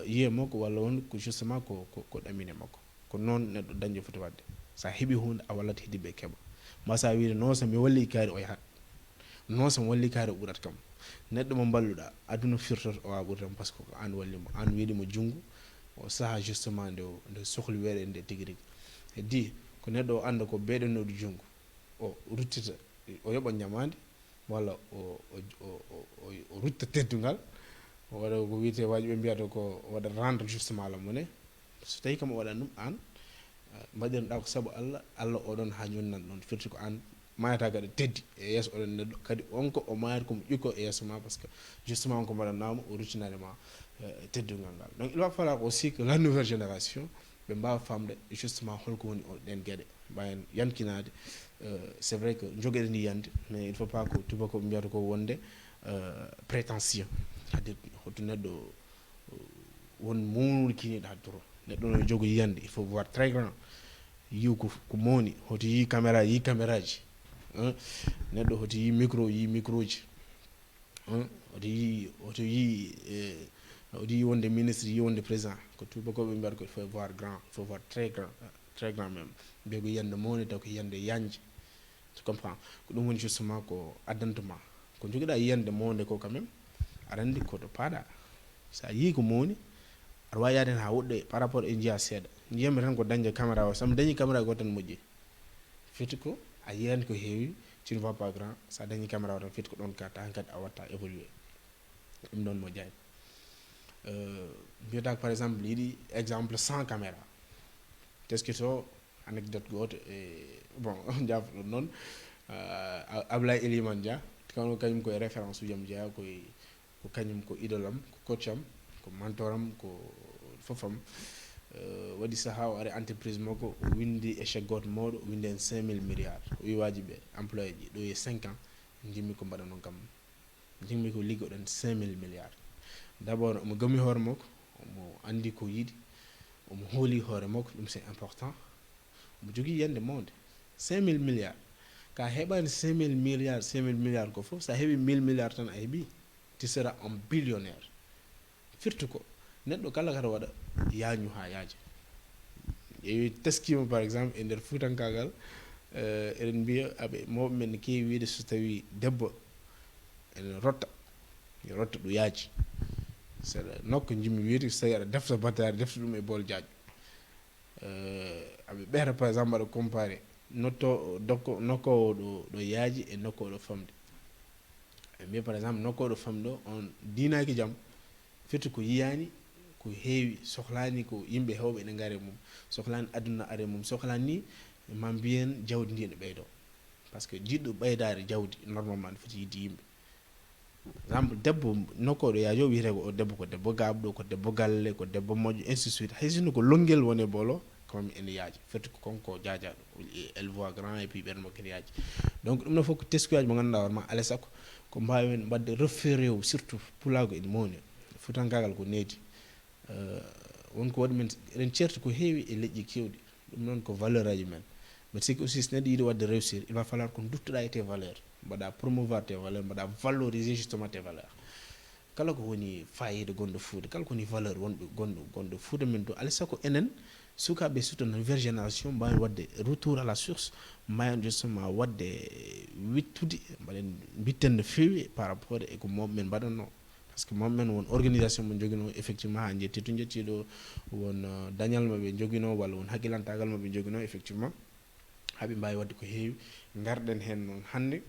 S1: yiye makko walla won ko justement ko ɗamine makko ko noon neɗɗo dañde foti wadde sa heeɓi hunde a wallata heeɗiɓe keeɓa ma sa wiide non somi walli kaari o yahat non somi walli kaari o ɓurat kam neɗɗo mo balluɗa aduna firtoto o wawa ɓuratama par ce que ko an wallimo an wiɗimo junggo o saaha justement nde sohli weeɗe nde tigui rigui heddi ko neɗɗo o anda ko beeɗenoɗo junggo o ruttita o yoɓa ñamade walla o rutta teddugal o waɗa ko wiyete waji ɓe mbiyata ko waɗa rendre justement la monnaie so tawi kam o waɗan ɗum an mbaɗirnoɗa ko saabu Allah oɗon ha jonnan ɗon firti ko an mayata kadi teddi e yesso oɗon neɗɗo kadi onko o mayata komo ƴukko e yesso ma par ce que justement onko mbaɗannama o ruttinanema teddugal ngal donc il va falloir aussi que la nouvelle génération ɓe mbawa famde justement holko woni ɗen gueɗe mbawen yankinade c'est vrai que jogueɗen yiyande mais il faut pas ko tubako ɓe mbiyata ko wonde prétentieux c'est-à-dire hoto neɗɗo won mawnude kiniɗo ha toro neɗɗo no jogo yiyande il faut voir très grand yiw ko mawni hoto yi caméra ji neɗɗo hoto yi micro ji hoto yi wonde ministre yi wonde président ko tubakoɓe mbiyata ko il faut voir grand il faut voir très grand même mbiya ko yiyande mawni taw ko yiyande yanje tu comprends ko ɗum woni justement ko addantuma ko joguiɗa yiyande mawde ko quand même aɗa andi koto paaɗa sa yi ko mawni aɗa wawi yaade hen ha woɗɗoy par rapport e jiiya seeɗa jiyami tan ko dañde caméra o somi dañi caméra go tan moƴƴi firti ko a yiyani ko heewi tu ne vois pas grand sa dañi caméra o tan firti ko ɗon ka tan kadi a watta évoluer ɗum ɗon mo jaay mbiyata par exemple yiɗi exemple sans caméra teskito anecdote goto e bon jafo ɗum noon Ablaye Elimane Dia kano kañum koye référence ujam jeeya ko kañum ko idole am ko coach am ko mentor am ko fofam waɗi saaha o ari entreprise makko o windi échec goto mawɗo o windi hen 5000 milliards o wi waji ɓe employé ji ɗo e 5 ans jimmi ko mbaɗa noon kam jimmi ko liggoɗen 5000 milliards d' abord omo gami hoore makko omo andi ko yiiɗi omo hooli hoore makko ɗum c'est important omo jogui yiyande mawde 5000 milliards ka heɓani 5000 milliards ko foof sa heeɓi 1000 milliards tan a heeɓi tu seras un billionnaire firti ko neɗɗo kala kata waɗa yañu ha yaaja ƴeewi teskima par exemple e nder fuutankagal eɗen mbiya aɓe mawɓe men ne keewi wiide so tawi debbo ene rotta yo rotta ɗo yaaji saɗa nokka jimmi wiide so tawi aɗa defta battari defta ɗum e bool diaƴo aɓe ɓeeta par exemple aɗa comparé nokkowo ɗo yaaji e nokkowo ɗo famde ɓe mbiya par exemple nokkowo ɗo famde o on dinaki jaam firti ko yiyani ko heewi sohlani ko yimɓe hewɓe ene ngare mum sohlani aduna are mum sohlani ma mbiyen jawdi ndi ne ɓeydo par ce que jiɗɗo ɓeydare jawdi normalement ne foti yidde yimɓe exemple debbo nokkoɗo yaajo wiyete ko o debbo ko debbo gaabɗo ko debbo galle ko debbo moƴƴo ainsi de suite hay sinno ko longuel woni bolo comme ene yaaji firti ko konko jaajaɗo elle voit grand et puis ɓen mo kene yaaji donc ɗum no fof ko teskuyaji mo ganduɗa warma alay sakko ko mbawen wadde référé o surtout pulago ene mawni futankagal ko needi wonko waɗi men eɗen certi ko heewi e leƴƴi kewɗi ɗum noon ko valeur aji men mais c'est que aussi so neɗɗo yiiɗi wadde réussir il va falloir ko duttoɗa e tes valeurs mbaɗa promouvoir tes valeurs mbaɗa valoriser justement tes valeurs kala ko woni fayida gonɗo Fouta kala ko woni valeur wonɓe gonɗo Fouta men to alay sakko enen sukaɓe surtout nouvelle génération mbawi wadde retour à la source mbawi justement wadde wittude mbaɗen bitten no fewi par rapport e ko mom men mbaɗanno par ce que mom men won organisation mo joguino effectivement ha jettiɗo won dañal maɓe joguino walla won haqqilantagal maɓe joguino effectivement haɓe mbawi wadde ko heewi garɗen hen noon hannde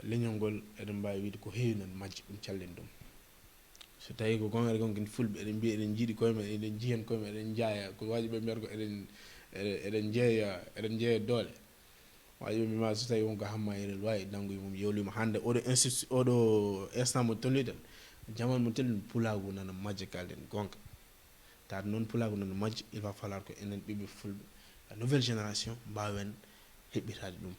S1: leñol ngol eɗen mbawi wiide ko heewi noon majji ɗum callen ɗum so tawi ko gonga gonken fulɓe eɗen mbiya eɗen jiiɗi koye men eɗen jiihen koye men eɗen jaaya ko waji ɓe mbiyata ko eɗen jeeya doole waji ɓe mbima so tawi wonko hamma erel wawi nangoye mum yewlima hande oɗo instant mo tolniɗen jaman mo tolni pulagu nana majja kalden gonga taade noon pulagu nana majja il va falloir ko enen ɓiɓɓe fulɓe la nouvelle génération mbawen heɓɓitade ɗum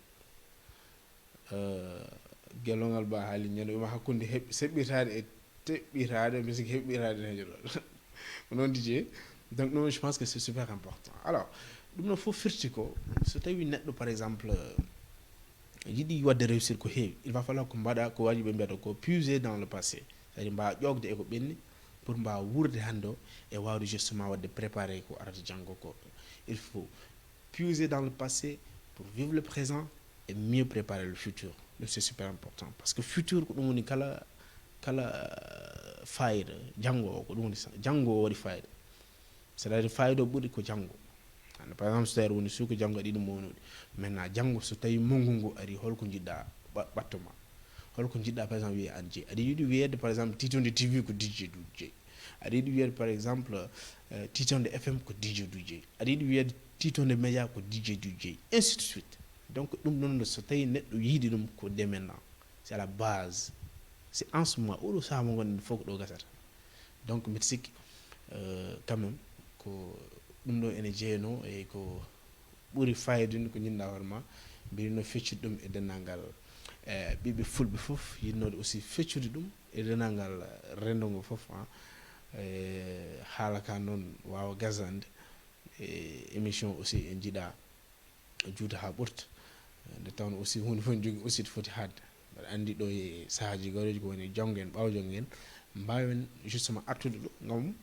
S1: gelongal ba haali ñande wima hakkude seɓɓitade e teɓɓitade mi siki heɓɓitade hejo ɗo noon Didier donc non je pense que c'est super important alors ɗum no fof firti ko so tawi neɗɗo par exemple yiɗi wadde réussir ko heewi il va falloir ko mbaɗa ko waji ɓe mbiyata ko puiser dans le passé c'est à dire mbawa ƴogde eko ɓenni pour mbawa wurde hande o e wawde justement wadde préparer ko arata janggo ko il faut puiser dans le passé pour vivre le présent et mieux préparer le futur donc c'est super important parce que futur ko ɗum woni kala fayida janggo o ko ɗum woni janggo o waɗi fayida c'est à dire fayida o ɓuuri ko janggo hande par exemple so tawi aɗa woni suuka janggo aɗa yiɗi mawnude maintenant janggo so tawi mawgu ngu ari holko jiɗɗa ɓattoma holko jiɗɗa par exemple wiye an jeeyi aɗa yiɗi wiyede par exemple Titonde TV ko DJ Doudou jeeyi aɗa yiɗi wiyede par exemple Titonde FM ko DJ Doudou jeeyi aɗa yiɗi wiyede Titonde Média ko DJ Doudou jeeyi ainsi de suite donc ɗum ɗon so tawi neɗɗo yiiɗi ɗum ko dès maintenant c'est à la base c'est en ce moment oɗo saaha mo gonɗen fof ko ɗo gasata donc mbiɗa sikki quand même ko ɗum ɗo ene jeeyano e ko ɓuuri fayidinde ko jinɗa hoore ma mbirino feccude ɗum e dennangal ɓiɓɓe fulɓe fof yinnode aussi feccude ɗum e dennangal rendo ngo fof haala ka noon wawa gasande émission aussi en jiiɗa juuta ha ɓurta nde tawno aussi hunde fof ne jogui aussi to foti hadde mbaɗa andi ɗo e sahaji gawreji ko woni janggo en ɓaw janggo en mbawen justement artude ɗo gam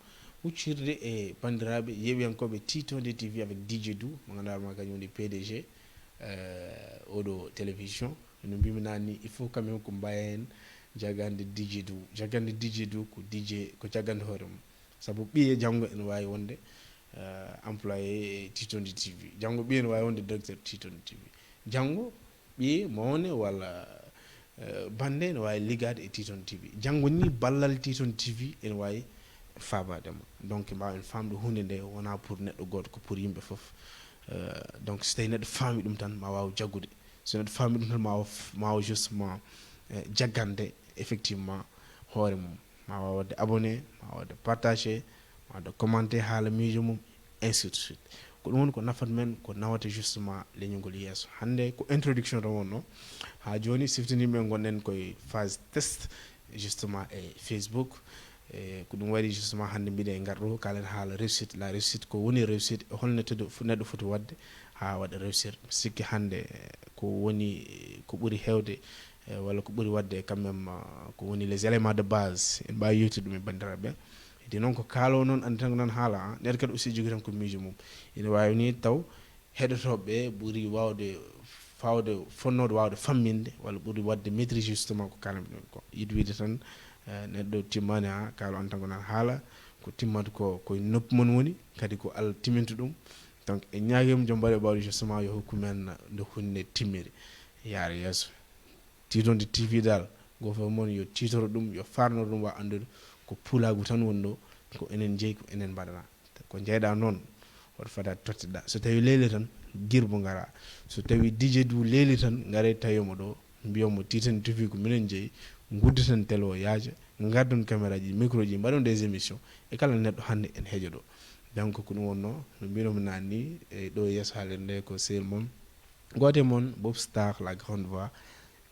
S1: huccirde e bandiraɓe yeɓiyankoɓe Titonde TV avec DJ Dou mo ganduɗa ma kañum woni PDG oɗo télévision no mbimi nani il faut quand même ko mbayen jagande DJ Dou ko DJ ko jagande hoore mum saabu ɓiye janggo ene wawi wonde employé Titonde TV janggo ɓiye ne wawi wonde directeur Titonde TV janggo ɓiye mawne walla bande ne wawi liggade e Titonde TV janggo ni ballal Titonde TV ene wawi famadema donc mbawen famde hunde nde wona pour neɗɗo goto ko pour yimɓe foof donc so tawi neɗɗo faami ɗum tan ma waw jaggude so neɗɗo faami ɗum tan ma waw justement jaggande effectivement hoore mum ma waw wadde abonné ma wadde partagé ma wadde commenté haala miijo mum ainsi de suite ko ɗum woni ko nafat men ko nawata justement leñolngol yeeso hande ko introduction tan wonno ha joni siftinimɓe gonɗen koye phase test justement e Facebook ko ɗum waɗi justement hande mbiɗe e garɗo kalen haala réussite la réussite ko woni réussite e holno neɗɗo foti wadde ha waɗa réussir sikki hande ko woni ko ɓuuri hewde walla ko ɓuuri wadde quand même ko woni les éléments de base en mbawi yewtude ɗum e bandiraɓe de noon ko kaalo noon andi tan ko noon haala neɗɗo kadi aussi jogui tan ko miijo mum ene wawi ni taw heɗotoɓeɓe ɓuuri wawde fonnode wawde famminde walla ɓuuri wadde maîtrise justement ko kalam ɗon ko yiɗi wiide tan neɗɗo timmani ha kaalo an tan ko nan haala ko timmata ko koye noppi mon woni kadi ko Allah timinta ɗum donc e ñaguima joom mbaɗe ɓawde justement yo hokku men nde hunde timmiri yaara yeeso Titonde TV dal goto fof mon yo titoro ɗum yo farnoro ɗum wawa andude ko puulagu tan wonno ko enen jeeyi ko enen mbaɗana ko jeyɗa noon woto fada totteɗa so tawi leeli tan girbo ngara so tawi dj du leeli tan ngare tawiyomo ɗo mbiyomo Titan TV ko minen jeeyi gudditen télé o yaaja gardon caméra ji micro ji mbaɗon des émissions e kala neɗɗo hannde en heeƴo ɗo donc ko ɗum wonno no mbinomi nani ni e ɗo yesso haalere nde ko sehil moon gote moon Bob Star la grande voix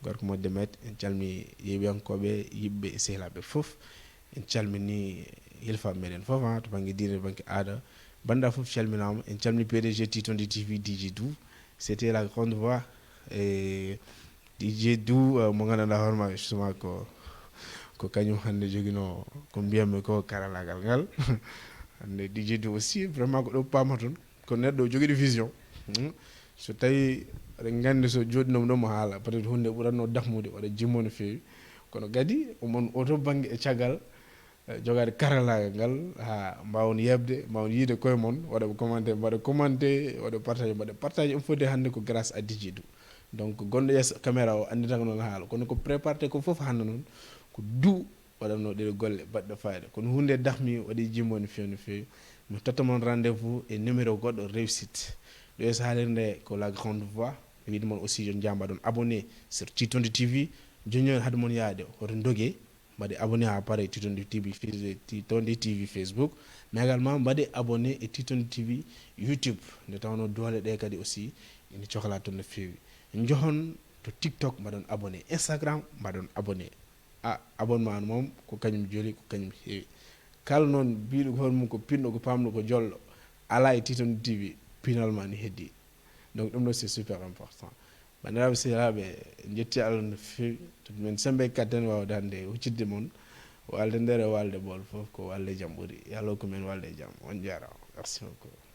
S1: gorko mo Demet en calmi yewiyankoɓe yiɓɓe e sehilaɓe fof en calmini hilfaɓe meɗen fof to banggue diine banggue aada banda fof calminama en calmini PDG Titonde TV DJ Dou c'était la grande voix et DJ Dou mo gandanɗa hoorema justement ko kañum hande joguino ko mbiyatmi ko karalagal ngal hande DJ Dou aussi vraiment ko ɗo pama toon ko neɗɗo joguiɗo vision so tawi aɗa gandi so joɗinoma ɗo mo haala peut être hunde ɓuranno dahmude waɗa jimmo no fewi kono kadi omon oto banggue e caggal jogade karalagal ngal ha mbawon yebde mbawon yiide koye moon waɗa commenté mbaɗa commenté waɗa partage on foti hande ko grâce à DJ Dou donc gonɗo yes caméra o andi tan ko noon haala kono ko préparé ko foof hande noon ko Dou waɗanno ɗeɗo golle baɗɗo fayida kono hunde dahmi waɗi jimmo no fewi no fewi mi totta moon rendez vous e numéro goɗɗo réussite ɗo yes haalere nde ko la grande voix mi wiide moon aussi jon jamba ɗon abonné sur Titonde TV joni hade moon yaade hoto dogue mbaɗe abonné ha paare Titonde TV Titonde TV Facebook mais également mbaɗe abonné e Titonde TV YouTube nde tawno doole ɗe kadi aussi ene cohla toon no fewi johon to TikTok mbaɗon abonné Instagram mbaɗon abonné abonnement moom ko kañum joli ko kañum heewi kala noon mbiɗo hoore mum ko pinɗo ko pamɗo ko jolɗo ala e Titonde TV finalement ni heddi donc ɗum ɗo c'est super important bandiraɓe sehilaɓe jetti Allah no fewi to men sembe katten wawde hande huccidde moon walde nder e walde bool fof ko walde jaam ɓuuri yo Allah hokku men walde jaam on jarama merci beaucoup